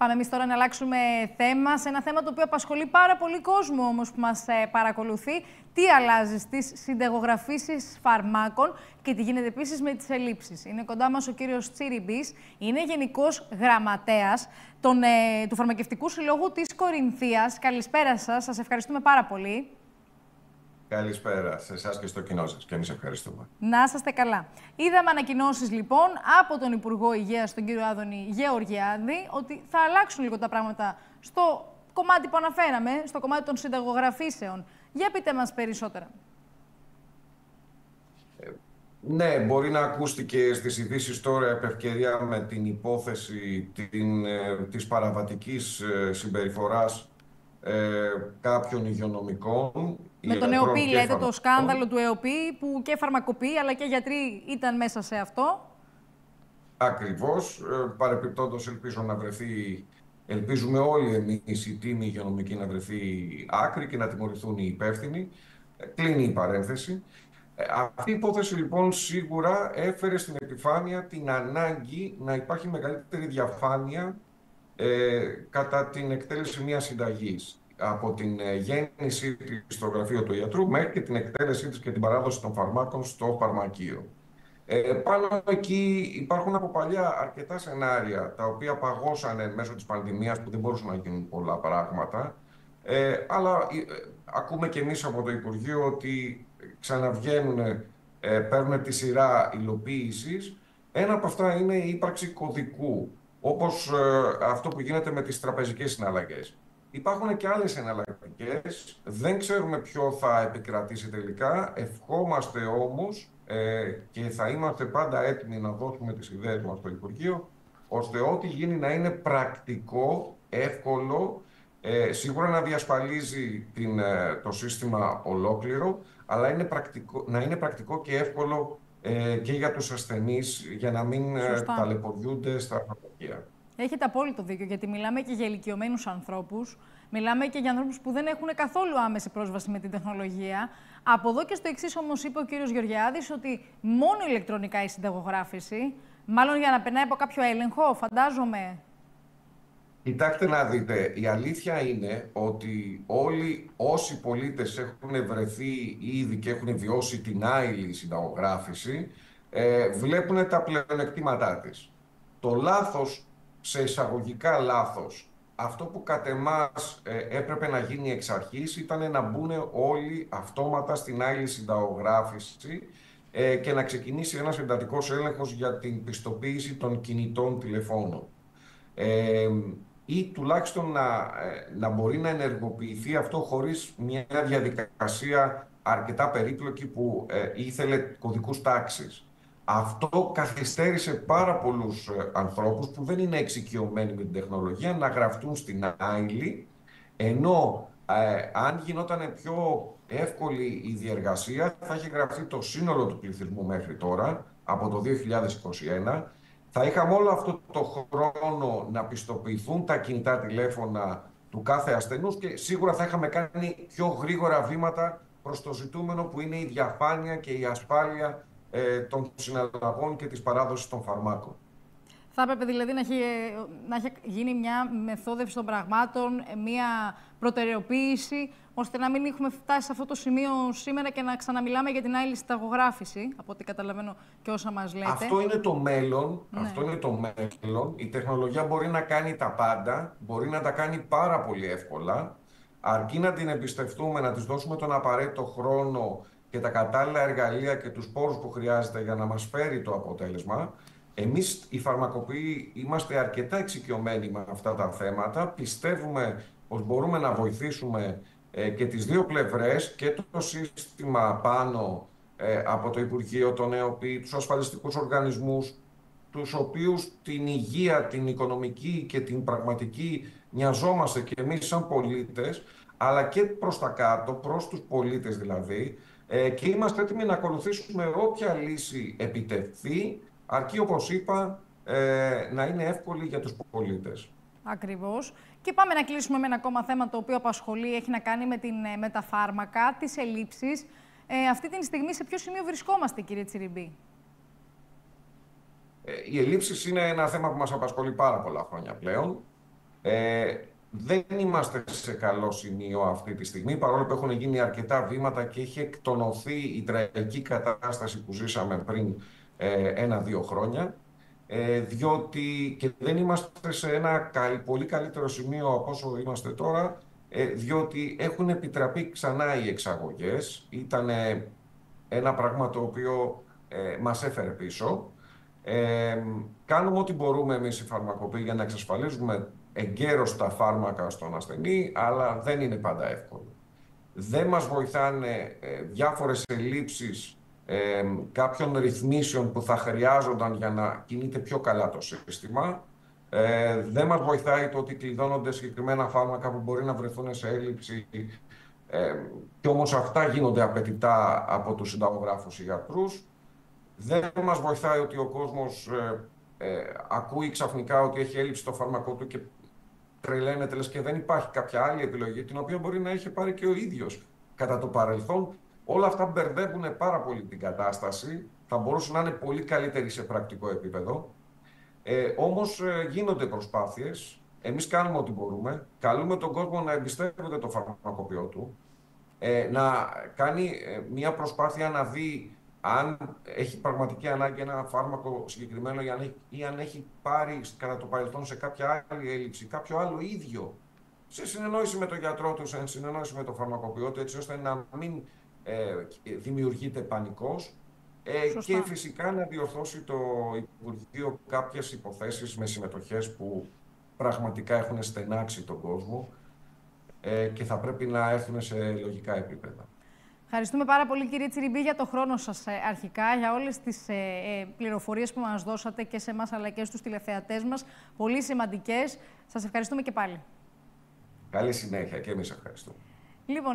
Πάμε εμείς τώρα να αλλάξουμε θέμα σε ένα θέμα το οποίο απασχολεί πάρα πολύ κόσμο όμως που μας παρακολουθεί. Τι αλλάζει στις συνταγογραφήσεις φαρμάκων και τι γίνεται επίσης με τις ελλείψεις. Είναι κοντά μας ο κύριος Τσίριμπης, είναι Γενικός Γραμματέας του Φαρμακευτικού Συλλόγου της Κορινθίας. Καλησπέρα σας, σας ευχαριστούμε πάρα πολύ. Καλησπέρα σε εσάς και στο κοινό σας και εμείς ευχαριστούμε. Να είσαστε καλά. Είδαμε ανακοινώσεις λοιπόν από τον Υπουργό Υγείας, τον κύριο Άδωνη Γεωργιάδη, ότι θα αλλάξουν λίγο τα πράγματα στο κομμάτι που αναφέραμε, στο κομμάτι των συνταγογραφήσεων. Για πείτε μας περισσότερα. Ναι, μπορεί να ακούστηκε στις ειδήσεις τώρα επ' ευκαιρία με την υπόθεση της παραβατικής συμπεριφοράς κάποιων υγειονομικών. Με τον ΕΟΠΗ λέτε, το σκάνδαλο του ΕΟΠΗ, που και φαρμακοποιοί αλλά και γιατροί ήταν μέσα σε αυτό. Ακριβώς. Παρεπιπτόντως ελπίζουμε όλοι εμείς η τίμη υγειονομική να βρεθεί άκρη και να τιμωρηθούν οι υπεύθυνοι. Κλείνει η παρένθεση. Αυτή η υπόθεση λοιπόν σίγουρα έφερε στην επιφάνεια την ανάγκη να υπάρχει μεγαλύτερη διαφάνεια κατά την εκτέλεση μιας συνταγής. Από την γέννησή της στο γραφείο του ιατρού μέχρι και την εκτέλεσή της και την παράδοση των φαρμάκων στο φαρμακείο. Πάνω εκεί υπάρχουν από παλιά αρκετά σενάρια τα οποία παγώσανε μέσω της πανδημίας που δεν μπορούσαν να γίνουν πολλά πράγματα. Αλλά ακούμε και εμείς από το Υπουργείο ότι ξαναβγαίνουν, παίρνουν τη σειρά υλοποίησης. Ένα από αυτά είναι η ύπαρξη κωδικού, όπως αυτό που γίνεται με τις τραπεζικές συναλλαγές. Υπάρχουν και άλλες εναλλακτικές, δεν ξέρουμε ποιο θα επικρατήσει τελικά, ευχόμαστε όμως και θα είμαστε πάντα έτοιμοι να δώσουμε τις ιδέες μας στο Υπουργείο, ώστε ό,τι γίνει να είναι πρακτικό, εύκολο, σίγουρα να διασφαλίζει το σύστημα ολόκληρο, αλλά να είναι πρακτικό και εύκολο και για τους ασθενείς, για να μην ταλαιπωριούνται στα φαρμακεία. Έχετε απόλυτο δίκιο, γιατί μιλάμε και για ηλικιωμένους ανθρώπους, μιλάμε και για ανθρώπους που δεν έχουν καθόλου άμεση πρόσβαση με την τεχνολογία. Από εδώ και στο εξής όμως είπε ο κύριος Γεωργιάδης ότι μόνο ηλεκτρονικά η συνταγογράφηση, μάλλον για να περνάει από κάποιο έλεγχο, φαντάζομαι. Κοιτάξτε να δείτε, η αλήθεια είναι ότι όλοι όσοι πολίτες έχουν βρεθεί ήδη και έχουν βιώσει την άειλη συνταγογράφηση, βλέπουν τα πλεονεκτήματά της. Το λάθος, σε εισαγωγικά λάθος, αυτό που κατ' εμάς έπρεπε να γίνει εξ αρχής ήταν να μπουν όλοι αυτόματα στην άειλη συνταγογράφηση και να ξεκινήσει ένας εντατικός έλεγχος για την πιστοποίηση των κινητών τηλεφώνων. Ή τουλάχιστον να μπορεί να ενεργοποιηθεί αυτό χωρίς μια διαδικασία αρκετά περίπλοκη που ήθελε κωδικούς τάξης. Αυτό καθυστέρησε πάρα πολλούς ανθρώπους που δεν είναι εξοικειωμένοι με την τεχνολογία να γραφτούν στην άειλη, ενώ αν γινόταν πιο εύκολη η διεργασία θα είχε γραφτεί το σύνολο του πληθυσμού μέχρι τώρα, από το 2021, θα είχαμε όλο αυτό το χρόνο να πιστοποιηθούν τα κινητά τηλέφωνα του κάθε ασθενούς και σίγουρα θα είχαμε κάνει πιο γρήγορα βήματα προς το ζητούμενο που είναι η διαφάνεια και η ασφάλεια των συναλλαγών και της παράδοσης των φαρμάκων. Θα έπρεπε δηλαδή να έχει γίνει μια μεθόδευση των πραγμάτων, μια προτεραιοποίηση, ώστε να μην έχουμε φτάσει σε αυτό το σημείο σήμερα και να ξαναμιλάμε για την άειλη συνταγογράφηση, από ό,τι καταλαβαίνω και όσα μας λέτε. Αυτό είναι το μέλλον. Ναι. Αυτό είναι το μέλλον. Η τεχνολογία μπορεί να κάνει τα πάντα, μπορεί να τα κάνει πάρα πολύ εύκολα, αρκεί να την εμπιστευτούμε, να της δώσουμε τον απαραίτητο χρόνο και τα κατάλληλα εργαλεία και τους πόρους που χρειάζεται για να μας φέρει το αποτέλεσμα. Εμείς οι φαρμακοποιοί είμαστε αρκετά εξοικειωμένοι με αυτά τα θέματα. Πιστεύουμε πως μπορούμε να βοηθήσουμε και τις δύο πλευρές, και το σύστημα πάνω από το Υπουργείο, τον ΕΟΠΗ, τους ασφαλιστικούς οργανισμούς, τους οποίους την υγεία, την οικονομική και την πραγματική νοιαζόμαστε και εμείς σαν πολίτες, αλλά και προς τα κάτω, προς τους πολίτες δηλαδή, και είμαστε έτοιμοι να ακολουθήσουμε όποια λύση επιτευχθεί, αρκεί, όπως είπα, να είναι εύκολη για τους πολίτες. Ακριβώς. Και πάμε να κλείσουμε με ένα ακόμα θέμα το οποίο απασχολεί, έχει να κάνει με τα φάρμακα, τις ελλείψεις. Αυτή τη στιγμή σε ποιο σημείο βρισκόμαστε, κύριε Τσιριμπή? Οι ελλείψεις είναι ένα θέμα που μας απασχολεί πάρα πολλά χρόνια πλέον. Δεν είμαστε σε καλό σημείο αυτή τη στιγμή, παρόλο που έχουν γίνει αρκετά βήματα και έχει εκτονωθεί η τραγική κατάσταση που ζήσαμε πριν 1-2 χρόνια, διότι και δεν είμαστε σε ένα πολύ καλύτερο σημείο από όσο είμαστε τώρα, διότι έχουν επιτραπεί ξανά οι εξαγωγές. Ήταν ένα πράγμα το οποίο μας έφερε πίσω. Κάνουμε ό,τι μπορούμε εμείς οι φαρμακοποιοί για να εξασφαλίζουμε εγκαίρως τα φάρμακα στον ασθενή, αλλά δεν είναι πάντα εύκολο. Δεν μας βοηθάνε διάφορες ελλείψεις κάποιων ρυθμίσεων που θα χρειάζονταν για να κινείται πιο καλά το σύστημα. Δεν μας βοηθάει το ότι κλειδώνονται συγκεκριμένα φάρμακα που μπορεί να βρεθούν σε έλλειψη και όμως αυτά γίνονται απαιτητά από τους συνταγογράφους ή γιατρούς. Δεν μας βοηθάει ότι ο κόσμος ακούει ξαφνικά ότι έχει έλλειψη το φάρμακό του και τρελαίνεται, λες και δεν υπάρχει κάποια άλλη επιλογή την οποία μπορεί να είχε πάρει και ο ίδιος κατά το παρελθόν. Όλα αυτά μπερδεύουν πάρα πολύ την κατάσταση. Θα μπορούσε να είναι πολύ καλύτερη σε πρακτικό επίπεδο. Όμως γίνονται προσπάθειες. Εμείς κάνουμε ό,τι μπορούμε. Καλούμε τον κόσμο να εμπιστεύεται το φαρμακοποιό του, να κάνει μια προσπάθεια να δει αν έχει πραγματική ανάγκη ένα φάρμακο συγκεκριμένο ή αν έχει πάρει κατά το παρελθόν σε κάποια άλλη έλλειψη κάποιο άλλο ίδιο, σε συνεννόηση με τον γιατρό του, σε συνεννόηση με τον φαρμακοποιό του, έτσι ώστε να μην δημιουργείται πανικός, και φυσικά να διορθώσει το Υπουργείο κάποιες υποθέσεις με συμμετοχές που πραγματικά έχουν στενάξει τον κόσμο και θα πρέπει να έρθουν σε λογικά επίπεδα. Ευχαριστούμε πάρα πολύ, κύριε Τσιριμπή, για το χρόνο σας αρχικά, για όλες τις πληροφορίες που μας δώσατε και σε εμάς αλλά και στους τηλεθεατές μας. Πολύ σημαντικές. Σας ευχαριστούμε και πάλι. Καλή συνέχεια και εμείς ευχαριστούμε. Λοιπόν,